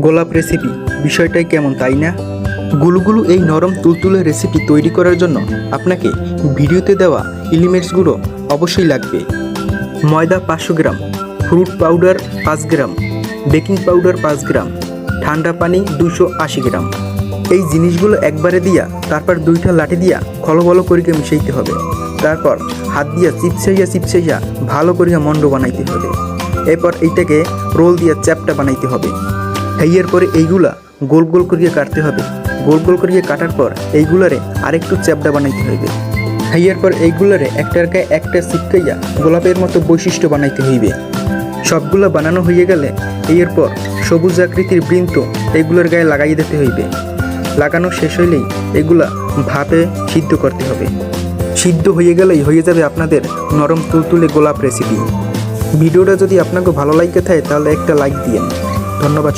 গোলাপ রেসিপি বিষয়টাই কেমন, তাই না? গুলুগুলু এই নরম তুলতুলে রেসিপি তৈরি করার জন্য আপনাকে ভিডিওতে দেওয়া এলিমেন্টসগুলো অবশ্যই লাগবে। ময়দা 500 গ্রাম, ফ্রুট পাউডার 5 গ্রাম, বেকিং পাউডার 5 গ্রাম, ঠান্ডা পানি 280 গ্রাম। এই জিনিসগুলো একবারে দিয়া তারপর দুইটা লাঠি দিয়া খলবল করিকে মিশাইতে হবে। তারপর হাত দিয়া চিপসাইয়া ভালো করিয়া মন্ড বানাইতে হবে। এরপর এইটাকে রোল দিয়া চ্যাপটা বানাইতে হবে। খাইয়ার পরে এইগুলা গোল গোল করিয়ে কাটতে হবে। গোল গোল করিয়ে কাটার পর এইগুলারে আরেকটু চ্যাপটা বানাইতে হইবে। খাইয়ার পর এইগুলারে একটার গায়ে একটা চিপকাইয়া গোলাপের মতো বৈশিষ্ট্য বানাইতে হইবে। সবগুলো বানানো হয়ে গেলে এরপর সবুজ আকৃতির বৃন্ত এইগুলোর গায়ে লাগাইয়ে দিতে হইবে। লাগানো শেষ হইলেই এগুলা ভাপে সিদ্ধ করতে হবে। সিদ্ধ হয়ে গেলেই হয়ে যাবে আপনাদের নরম তুলতুলে গোলাপ রেসিপি। ভিডিওটা যদি আপনাকে ভালো লাগে থাকে তাহলে একটা লাইক দিয়েন। ধন্যবাদ।